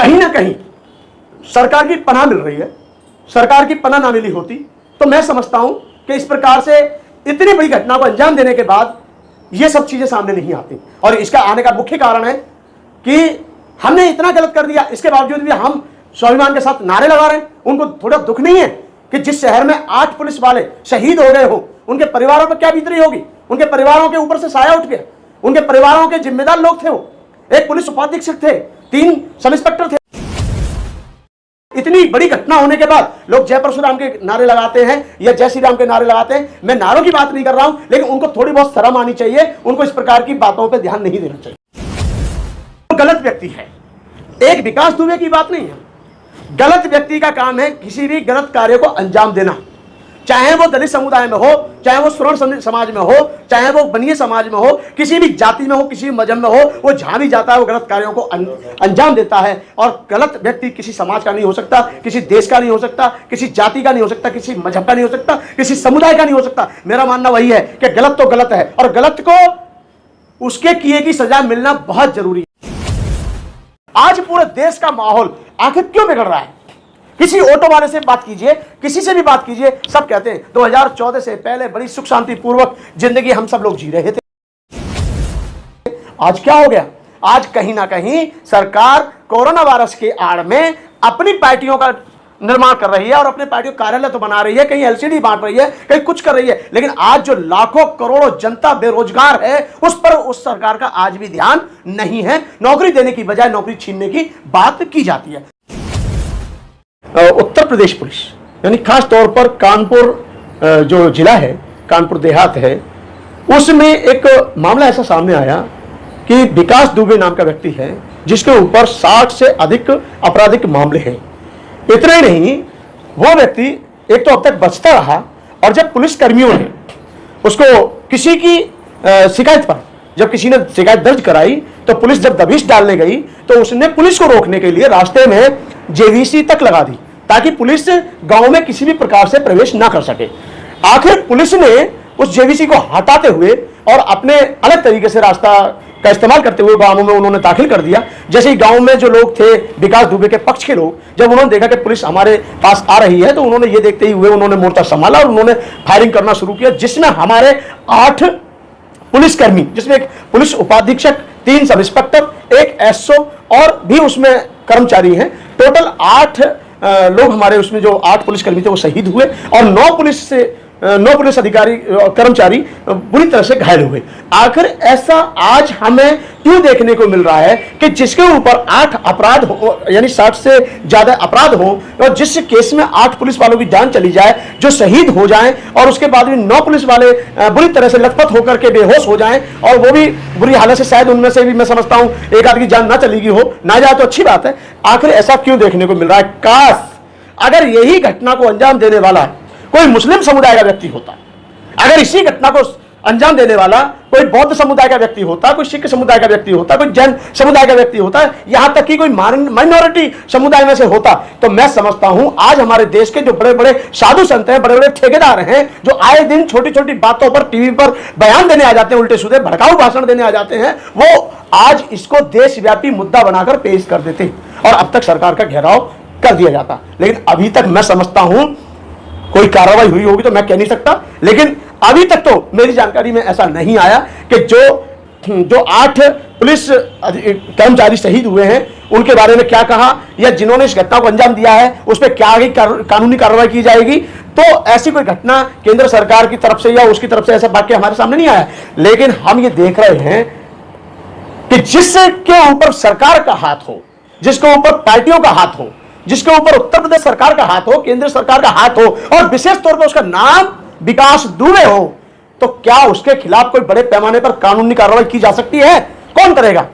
कहीं ना कहीं सरकार की पनाह मिल रही है। सरकार की पनाह ना मिली होती तो मैं समझता हूं कि इस प्रकार से इतनी बड़ी घटना को अंजाम देने के बाद ये सब चीजें सामने नहीं आती। और इसका आने का मुख्य कारण है कि हमने इतना गलत कर दिया, इसके बावजूद भी हम स्वाभिमान के साथ नारे लगा रहे हैं। उनको थोड़ा दुख नहीं है कि जिस शहर में 8 पुलिस वाले शहीद हो गए हो, उनके परिवारों पर क्या बीत रही होगी। उनके परिवारों के ऊपर से साया उठ गया, उनके परिवारों के जिम्मेदार लोग थे, वो एक पुलिस उपाधीक्षक थे, 3 सब इंस्पेक्टर थे। इतनी बड़ी घटना होने के बाद लोग जय परशुराम के नारे लगाते हैं या जय श्री राम के नारे लगाते हैं। मैं नारों की बात नहीं कर रहा हूं, लेकिन उनको थोड़ी बहुत शर्म आनी चाहिए, उनको इस प्रकार की बातों पर ध्यान नहीं देना चाहिए। तो गलत व्यक्ति है, एक विकास दुबे की बात नहीं है। गलत व्यक्ति का काम है किसी भी गलत कार्य को अंजाम देना, चाहे वो दलित समुदाय में हो, चाहे वो स्वर्ण समाज में हो, चाहे वो बनिए समाज में हो, किसी भी जाति में हो, किसी भी मजहब में हो, वो जहां भी जाता है वो गलत कार्यों को अंजाम देता है। और गलत व्यक्ति किसी समाज का नहीं हो सकता, किसी देश का नहीं हो सकता, किसी जाति का नहीं हो सकता, किसी मजहब का नहीं हो सकता, किसी समुदाय का नहीं हो सकता। मेरा मानना वही है कि गलत तो गलत है और गलत को उसके किए की सजा मिलना बहुत जरूरी है। आज पूरे देश का माहौल आखिर क्यों बिगड़ रहा है? किसी ऑटो वाले से बात कीजिए, किसी से भी बात कीजिए, सब कहते हैं 2014 से पहले बड़ी सुख शांति पूर्वक जिंदगी हम सब लोग जी रहे थे। आज क्या हो गया? आज कहीं ना कहीं सरकार कोरोना वायरस के आड़ में अपनी पार्टियों का निर्माण कर रही है और अपने पार्टियों कार्यालय तो बना रही है, कहीं एलसीडी बांट रही है, कहीं कुछ कर रही है, लेकिन आज जो लाखों करोड़ों जनता बेरोजगार है उस पर उस सरकार का आज भी ध्यान नहीं है। नौकरी देने की बजाय नौकरी छीनने की बात की जाती है। उत्तर प्रदेश पुलिस यानी खास तौर पर कानपुर जो जिला है, कानपुर देहात है, उसमें एक मामला ऐसा सामने आया कि विकास दुबे नाम का व्यक्ति है जिसके ऊपर 60 से अधिक आपराधिक मामले हैं। इतना ही नहीं, वो व्यक्ति एक तो अब तक बचता रहा और जब पुलिस कर्मियों ने उसको किसी की शिकायत पर, जब किसी ने शिकायत दर्ज कराई तो पुलिस जब दबिश डालने गई तो उसने पुलिस को रोकने के लिए रास्ते में जेवीसी तक लगा दी ताकि पुलिस गांव में किसी भी प्रकार से प्रवेश ना कर सके। आखिर पुलिस ने उस जेवीसी को हटाते हुए और अपने अलग तरीके से रास्ता का इस्तेमाल करते हुए गांवों में उन्होंने दाखिल कर दिया। जैसे ही गांव में जो लोग थे विकास दुबे के पक्ष के लोग, जब उन्होंने देखा कि पुलिस हमारे पास आ रही है तो उन्होंने ये देखते ही हुए उन्होंने मोर्चा संभाला और उन्होंने फायरिंग करना शुरू किया, जिसमें हमारे 8 पुलिसकर्मी, जिसमें एक पुलिस उपाधीक्षक, 3 सब इंस्पेक्टर, 1 एसओ और भी उसमें कर्मचारी हैं, टोटल 8 लोग हमारे उसमें जो 8 पुलिसकर्मी थे वो शहीद हुए और 9 पुलिस अधिकारी कर्मचारी बुरी तरह से घायल हुए। आखिर ऐसा आज हमें क्यों देखने को मिल रहा है कि जिसके ऊपर 8 अपराध हो यानी 60 से ज्यादा अपराध हो और जिस केस में 8 पुलिस वालों की जान चली जाए, जो शहीद हो जाएं और उसके बाद भी 9 पुलिस वाले बुरी तरह से लथपथ होकर के बेहोश हो जाएं और वो भी बुरी हालत से, शायद उनमें से भी मैं समझता हूं एक आदमी की जान ना चलेगी हो, ना जाए तो अच्छी बात है। आखिर ऐसा क्यों देखने को मिल रहा है? काश अगर यही घटना को अंजाम देने वाला कोई मुस्लिम समुदाय का व्यक्ति होता, अगर इसी घटना को अंजाम देने वाला कोई बौद्ध समुदाय का व्यक्ति होता, कोई सिख समुदाय का व्यक्ति होता, कोई जैन समुदाय का व्यक्ति होता, यहां तक कि कोई माइनॉरिटी समुदाय में से होता, तो मैं समझता हूं आज हमारे देश के जो बड़े बड़े साधु संत हैं, बड़े बड़े ठेकेदार हैं, जो आए दिन छोटी छोटी बातों पर टीवी पर बयान देने आ जाते हैं, उल्टे सीधे भड़काऊ भाषण देने आ जाते हैं, वो आज इसको देशव्यापी मुद्दा बनाकर पेश कर देते और अब तक सरकार का घेराव कर दिया जाता। लेकिन अभी तक मैं समझता हूं कोई कार्रवाई हुई होगी तो मैं कह नहीं सकता, लेकिन अभी तक तो मेरी जानकारी में ऐसा नहीं आया कि जो 8 पुलिस कर्मचारी शहीद हुए हैं उनके बारे में क्या कहा या जिन्होंने इस घटना को अंजाम दिया है उस पर क्या आगे कानूनी कार्रवाई की जाएगी। तो ऐसी कोई घटना केंद्र सरकार की तरफ से या उसकी तरफ से ऐसा वाक्य हमारे सामने नहीं आया, लेकिन हम ये देख रहे हैं कि जिसके ऊपर सरकार का हाथ हो, जिसके ऊपर पार्टियों का हाथ हो, जिसके ऊपर उत्तर प्रदेश सरकार का हाथ हो, केंद्र सरकार का हाथ हो और विशेष तौर पर उसका नाम विकास दुबे हो, तो क्या उसके खिलाफ कोई बड़े पैमाने पर कानूनी कार्रवाई की जा सकती है? कौन करेगा?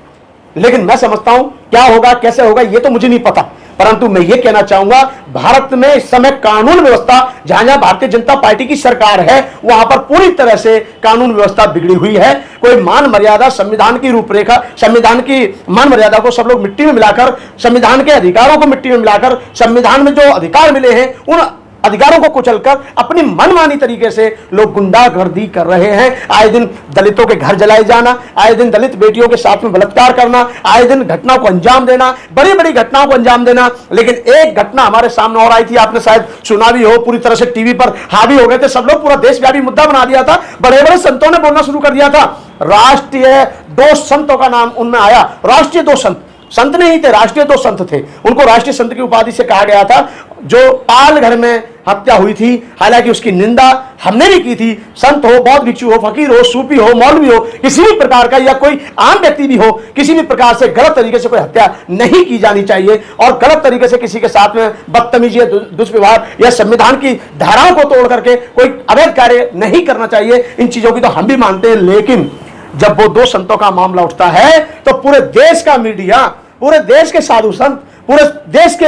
लेकिन मैं समझता हूं क्या होगा, कैसे होगा, यह तो मुझे नहीं पता, परंतु मैं ये कहना चाहूंगा भारत में इस समय कानून व्यवस्था, जहां जहां भारतीय जनता पार्टी की सरकार है वहां पर पूरी तरह से कानून व्यवस्था बिगड़ी हुई है। कोई मान मर्यादा, संविधान की रूपरेखा, संविधान की मान मर्यादा को सब लोग मिट्टी में मिलाकर, संविधान के अधिकारों को मिट्टी में मिलाकर, संविधान में जो अधिकार मिले हैं उन अधिकारों को कुचलकर अपनी मनमानी तरीके से लोग गुंडागर्दी कर रहे हैं। आए दिन दलितों के घर जलाए जाना, आए दिन दलित बेटियों के साथ में बलात्कार करना, आए दिन घटनाओं को अंजाम देना, बड़ी बड़ी घटनाओं को अंजाम देना। लेकिन एक घटना हमारे सामने और आई थी, आपने शायद सुना भी हो, पूरी तरह से टीवी पर हावी हो गए थे सब लोग, पूरा देशव्यापी मुद्दा बना दिया था। बड़े बड़े संतों ने बोलना शुरू कर दिया था। राष्ट्रीय 2 संतों का नाम उनमें आया। राष्ट्रीय 2 संत नहीं थे, राष्ट्रीय 2 संत थे। उनको राष्ट्रीय संत की उपाधि से कहा गया था। जो पालघर में हत्या हुई थी, हालांकि उसकी निंदा हमने भी की थी। संत हो, बौद्ध भिक्षु हो, फकीर हो, सूफी हो, मौलवी हो, किसी भी प्रकार का या कोई आम व्यक्ति भी हो, किसी भी प्रकार से गलत तरीके से कोई हत्या नहीं की जानी चाहिए और गलत तरीके से किसी के साथ में बदतमीजी या दुष्व्यवहार या संविधान की धाराओं को तोड़ करके कोई अवैध कार्य नहीं करना चाहिए। इन चीजों की तो हम भी मानते हैं। लेकिन जब वो 2 संतों का मामला उठता है तो पूरे देश का मीडिया, पूरे देश के साधु संत, पूरे देश के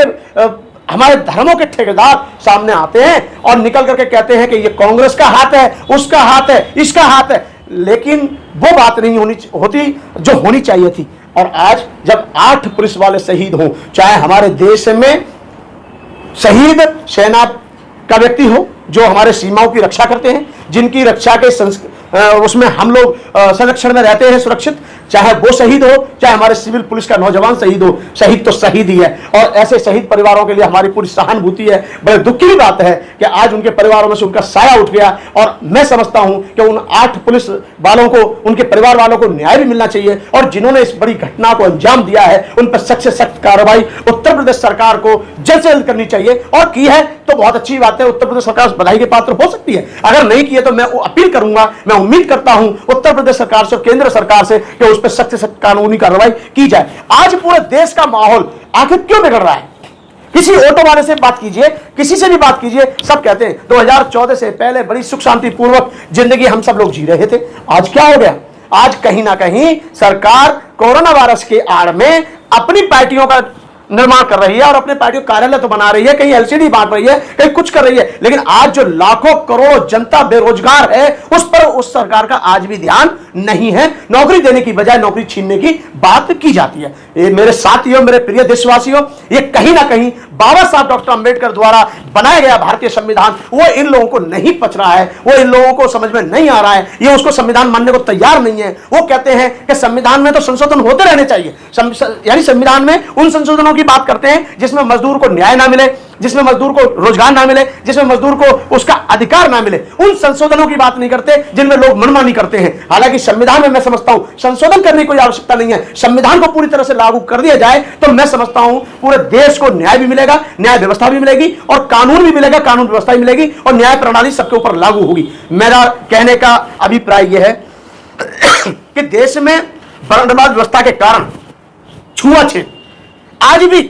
हमारे धर्मों के ठेकेदार सामने आते हैं और निकल करके कहते हैं कि ये कांग्रेस का हाथ है, उसका हाथ है, इसका हाथ है। लेकिन वो बात नहीं होती जो होनी चाहिए थी। और आज जब 8 पुलिस वाले शहीद हों, चाहे हमारे देश में शहीद सेना का व्यक्ति हो जो हमारे सीमाओं की रक्षा करते हैं, जिनकी रक्षा के उसमें हम लोग संरक्षण में रहते हैं सुरक्षित, चाहे वो शहीद हो, चाहे हमारे सिविल पुलिस का नौजवान शहीद हो, शहीद तो शहीद ही है। और ऐसे शहीद परिवारों के लिए हमारी पूरी सहानुभूति है। बड़े दुख की बात है कि आज उनके परिवारों में से उनका साया उठ गया। और मैं समझता हूं कि उन 8 पुलिस वालों को, उनके परिवार वालों को न्याय भी मिलना चाहिए और जिन्होंने इस बड़ी घटना को अंजाम दिया है उन पर सख्त से सख्त कार्रवाई उत्तर प्रदेश सरकार को जल्द से जल्द करनी चाहिए। और की है तो बहुत अच्छी बात है, उत्तर प्रदेश सरकार बधाई के पात्र हो सकती है। अगर नहीं की है तो मैं अपील करूंगा, मैं उम्मीद करता हूं उत्तर प्रदेश सरकार से, केंद्र सरकार से कि उस पर सख्त से सख्त कानूनी कार्रवाई की जाए। आज पूरे देश का माहौल आखिर क्यों बिगड़ रहा है? किसी ऑटो वाले से बात कीजिए, किसी से भी बात कीजिए, सब कहते हैं 2014 से पहले बड़ी सुख शांति पूर्वक जिंदगी हम सब लोग जी रहे थे। आज क्या हो गया? आज कहीं ना कहीं सरकार कोरोना वायरस के आड़ में अपनी पार्टियों का निर्माण कर रही है और अपने पार्टियों कार्यालय तो बना रही है, कहीं एलसीडी बांट रही है, कहीं कुछ कर रही है। लेकिन आज जो लाखों करोड़ों जनता बेरोजगार है उस पर उस सरकार का आज भी ध्यान नहीं है। नौकरी देने की बजाय नौकरी छीनने की बात की जाती है। ये मेरे साथियों, मेरे प्रिय देशवासियों, ये कहीं ना कहीं बाबा साहब डॉक्टर अंबेडकर द्वारा बनाया गया भारतीय संविधान वो इन लोगों को नहीं पच रहा है, वो इन लोगों को समझ में नहीं आ रहा है, ये उसको संविधान मानने को तैयार नहीं है। वो कहते हैं कि संविधान में तो संशोधन होते रहने चाहिए, यानी संविधान में उन संशोधनों की बात करते हैं जिसमें मजदूर को न्याय ना मिले, जिसमें मजदूर को रोजगार ना मिले, जिसमें मजदूर को उसका अधिकार ना मिले। उन संशोधनों की बात नहीं करते जिनमें लोग मनमानी करते हैं। हालांकि संविधान में मैं समझता हूं संशोधन करने की कोई आवश्यकता नहीं है। संविधान को पूरी तरह से लागू कर दिया जाए तो मैं समझता हूं पूरे देश को न्याय भी मिलेगा, न्याय व्यवस्था भी मिलेगी और कानून भी मिलेगा, कानून व्यवस्था भी मिलेगी और न्याय प्रणाली सबके ऊपर लागू होगी। मेरा कहने का अभिप्राय यह है कि देश में वर्णवाद व्यवस्था के कारण छुआछूत आज भी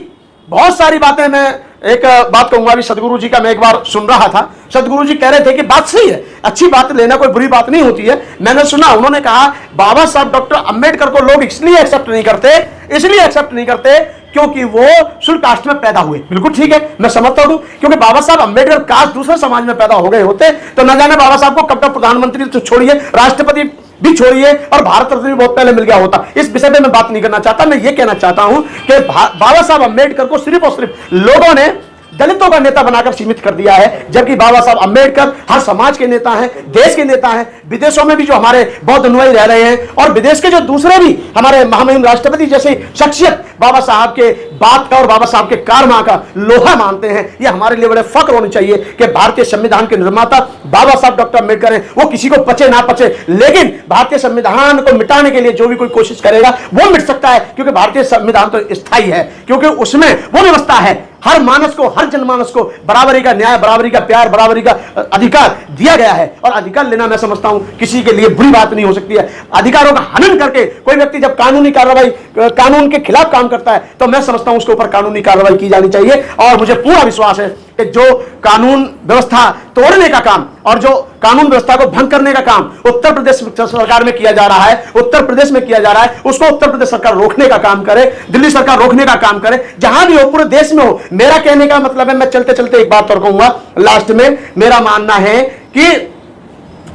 बहुत सारी बातें, मैं एक बात कहूंगा, अभी सदगुरु जी का मैं एक बार सुन रहा था। सदगुरु जी कह रहे थे कि बात सही है, अच्छी बात लेना कोई बुरी बात नहीं होती है। मैंने सुना, उन्होंने कहा बाबा साहब डॉक्टर अंबेडकर को लोग इसलिए एक्सेप्ट नहीं करते क्योंकि वो शुल्क कास्ट में पैदा हुए। बिल्कुल ठीक है, मैं समझता हूं, क्योंकि बाबा साहब अंबेडकर कास्ट दूसरे समाज में पैदा हो गए होते तो न जाने बाबा साहब को कब तक प्रधानमंत्री तो छोड़िए, राष्ट्रपति भी छोड़िए और भारत रत्न भी बहुत पहले मिल गया होता। इस विषय पे मैं बात नहीं करना चाहता। मैं ये कहना चाहता हूं कि बाबा साहब अंबेडकर को सिर्फ और सिर्फ लोगों ने दलितों का नेता बनाकर सीमित कर दिया है, जबकि बाबा साहब अंबेडकर हर समाज के नेता हैं, देश के नेता हैं। विदेशों में भी जो हमारे बौद्ध अनुयायी रह रहे हैं और विदेश के जो दूसरे भी हमारे महामहिम राष्ट्रपति जैसे शख्सियत बाबा साहब के बात का और बाबा साहब के कारनामा का लोहा मानते हैं। ये हमारे लिए बड़े फख्र होने चाहिए कि भारतीय संविधान के निर्माता बाबा साहब डॉक्टर अंबेडकर हैं। वो किसी को पचे ना पचे, लेकिन भारतीय संविधान को मिटाने के लिए जो भी कोई कोशिश करेगा वो मिट सकता है, क्योंकि भारतीय संविधान तो स्थायी है, क्योंकि उसमें वो व्यवस्था है हर मानस को, हर जनमानस को बराबरी का न्याय, बराबरी का प्यार, बराबरी का अधिकार दिया गया है। और अधिकार लेना मैं समझता हूं किसी के लिए बुरी बात नहीं हो सकती है। अधिकारों का हनन करके कोई व्यक्ति जब कानूनी कार्रवाई, कानून के खिलाफ काम करता है तो मैं समझता हूं उसके ऊपर कानूनी कार्रवाई की जानी चाहिए। और मुझे पूरा विश्वास है कि जो कानून व्यवस्था तोड़ने का काम और जो कानून व्यवस्था को भंग करने का काम उत्तर प्रदेश सरकार में किया जा रहा है, उत्तर प्रदेश में किया जा रहा है, उसको उत्तर प्रदेश सरकार रोकने का काम करे, दिल्ली सरकार रोकने का काम करे, जहां भी हो, पूरे देश में हो। मेरा कहने का मतलब है, मैं चलते चलते एक बात और कहूंगा लास्ट में, मेरा मानना है कि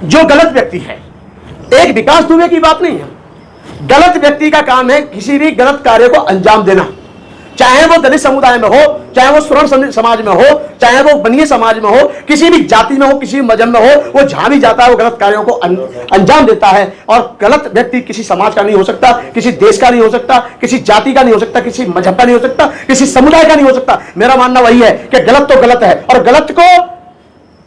जो गलत व्यक्ति है, एक विकास दुबे की बात नहीं है, गलत व्यक्ति का काम है किसी भी गलत कार्य को अंजाम देना। चाहे वो दलित समुदाय में हो, चाहे वो स्वर्ण समाज में हो, चाहे वो बनिए समाज में हो, किसी भी जाति में हो, किसी भी मजहब में हो, वो जहां भी जाता है वो गलत कार्यों को अंजाम देता है। और गलत व्यक्ति किसी समाज का नहीं हो सकता, किसी देश का नहीं हो सकता, किसी जाति का नहीं हो सकता, किसी मजहब का नहीं हो सकता, किसी समुदाय का नहीं हो सकता। मेरा मानना वही है कि गलत तो गलत है और गलत को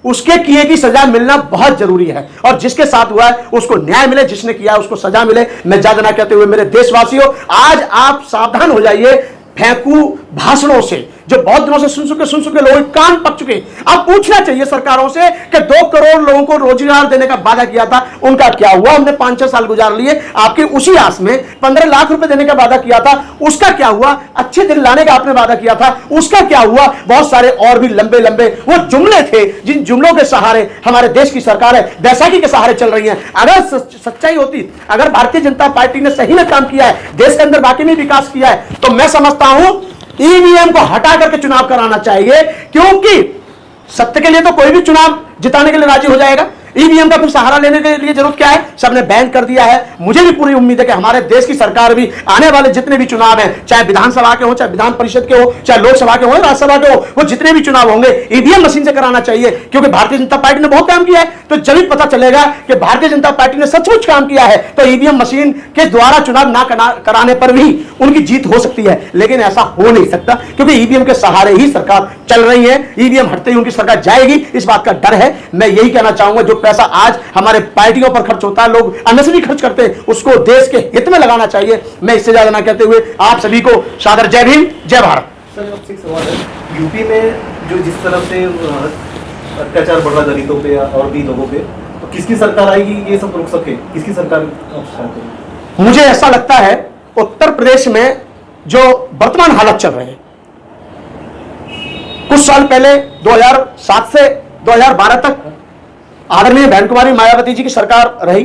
उसके किए की सजा मिलना बहुत जरूरी है, और जिसके साथ हुआ है उसको न्याय मिले, जिसने किया है उसको सजा मिले। मैं ज्यादा ना कहते हुए मेरे देशवासियों, आज आप सावधान हो जाइए फेंकू भाषणों से, जो बहुत दिनों से सुन चुके लोग कान पक चुके। अब पूछना चाहिए सरकारों से कि 2 करोड़ लोगों को रोजगार देने का वादा किया था, उनका क्या हुआ? हमने 5-6 साल गुजार लिए आपके उसी आस में। 15 लाख रुपए देने का वादा किया था, उसका क्या हुआ? अच्छे दिन लाने का आपने वादा किया था, उसका क्या हुआ? बहुत सारे और भी लंबे लंबे वो जुमले थे जिन जुमलों के सहारे हमारे देश की सरकार है बैसाखी के सहारे चल रही है। अगर सच्चाई होती, अगर भारतीय जनता पार्टी ने सही में काम किया है, देश के अंदर बाकी में विकास किया है, तो मैं समझता हूं ईवीएम को हटा करके चुनाव कराना चाहिए, क्योंकि सत्य के लिए तो कोई भी चुनाव जिताने के लिए राजी हो जाएगा। ईवीएम का फिर सहारा लेने के लिए जरूरत क्या है? सबने बैन कर दिया है। मुझे भी पूरी उम्मीद है कि हमारे देश की सरकार भी आने वाले जितने भी चुनाव हैं, चाहे विधानसभा के हो, चाहे विधान परिषद के हो, चाहे लोकसभा के हो, राज्यसभा के हो, वो जितने भी चुनाव होंगे ईवीएम मशीन से कराना चाहिए, क्योंकि भारतीय जनता पार्टी ने बहुत काम किया है। तो जब भी पता चलेगा कि भारतीय जनता पार्टी ने सचमुच काम किया है, तो ईवीएम मशीन के द्वारा चुनाव ना कराने पर भी उनकी जीत हो सकती है। लेकिन ऐसा हो नहीं सकता, क्योंकि ईवीएम के सहारे ही सरकार चल रही है। ईवीएम हटते ही उनकी सरकार जाएगी, इस बात का डर है। मैं यही कहना चाहूंगा, जो पैसा आज हमारे पार्टियों पर खर्च होता है, लोग अननेसेसरी खर्च करते हैं, उसको देश के हित में लगाना चाहिए। मैं इससे ज्यादा ना कहते हुए आप सभी को सादर जय भीम, जय भारत। सर, अब एक सवाल है, यूपी में जो जिस तरफ से अत्याचार बढ़ रहा दलितों पे और भी लोगों पे, तो किसकी सरकार आएगी ये सब रोक सके? किसकी सरकार? मुझे ऐसा लगता है उत्तर प्रदेश में जो वर्तमान हालत चल रहे हैं, कुछ साल पहले 2007 से 2012 तक आदरणीय बहन कुमारी मायावती जी की सरकार रही।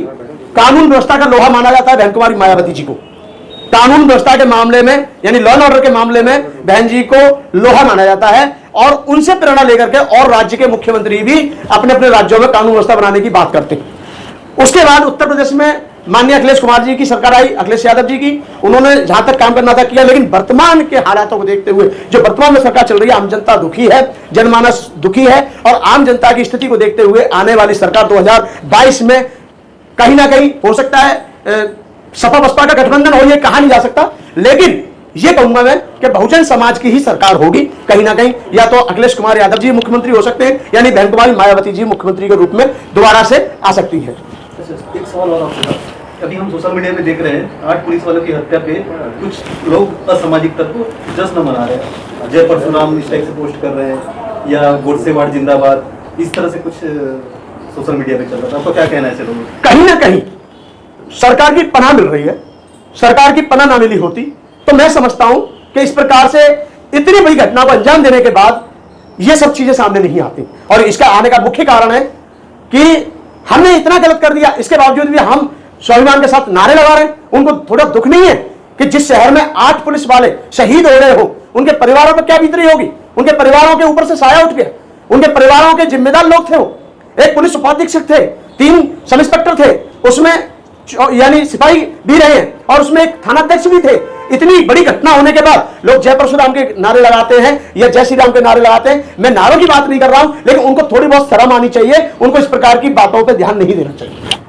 कानून व्यवस्था का लोहा माना जाता है बहन कुमारी मायावती जी को। कानून व्यवस्था के मामले में, यानी लॉ एंड ऑर्डर के मामले में बहन जी को लोहा माना जाता है, और उनसे प्रेरणा लेकर के और राज्य के मुख्यमंत्री भी अपने अपने राज्यों में कानून व्यवस्था बनाने की बात करते हैं। उसके बाद उत्तर प्रदेश में माननीय अखिलेश कुमार जी की सरकार आई, अखिलेश यादव जी की। उन्होंने जहां तक काम करना था किया, लेकिन वर्तमान के हालातों को देखते हुए जो वर्तमान में सरकार चल रही है, आम जनता दुखी है, जनमानस दुखी है, और आम जनता की स्थिति को देखते हुए आने वाली सरकार 2022 में कहीं ना कहीं हो सकता है सपा बसपा का गठबंधन हो, ये कहा नहीं जा सकता, लेकिन ये कहूंगा मैं कि बहुजन समाज की ही सरकार होगी कहीं ना कहीं। या तो अखिलेश कुमार यादव जी मुख्यमंत्री हो सकते हैं, यानी बहन कुमारी मायावती जी मुख्यमंत्री के रूप में दोबारा से आ सकती है। एक सवाल और आपसे, अभी हम सोशल मीडिया में देख रहे हैं 8 पुलिस वालों की हत्या पे कुछ लोग असामाजिक तत्व जश्न मना रहे हैं, जय परशुराम इस टाइप से पोस्ट कर रहे हैं, या गोडसेवाड़ जिंदाबाद, इस तरह से कुछ सोशल मीडिया पे चल रहा था। आपको क्या कहना है ऐसे लोगों? कहीं ना कहीं सरकार की पनाह मिल रही है। सरकार की पनाह ना मिली होती तो मैं समझता हूं कि इस प्रकार से इतनी बड़ी घटना को अंजाम देने के बाद ये सब चीजें सामने नहीं आती। और इसका आने का मुख्य कारण है कि हमने इतना गलत कर दिया, इसके बावजूद भी हम स्वाभिमान के साथ नारे लगा रहे हैं। उनको थोड़ा दुख नहीं है कि जिस शहर में 8 पुलिस वाले शहीद हो गए हो, उनके परिवारों पर क्या बीत रही होगी? उनके परिवारों के ऊपर से साया उठ गया, उनके परिवारों के जिम्मेदार लोग थे। वो एक पुलिस उपाधीक्षक थे, 3 सब इंस्पेक्टर थे, उसमें यानी सिपाही भी रहे हैं, और उसमें एक थानाध्यक्ष भी थे। इतनी बड़ी घटना होने के बाद लोग जय परशुराम के नारे लगाते हैं या जय श्री राम के नारे लगाते हैं। मैं नारों की बात नहीं कर रहा हूं, लेकिन उनको थोड़ी बहुत शर्म आनी चाहिए, उनको इस प्रकार की बातों पर ध्यान नहीं देना चाहिए।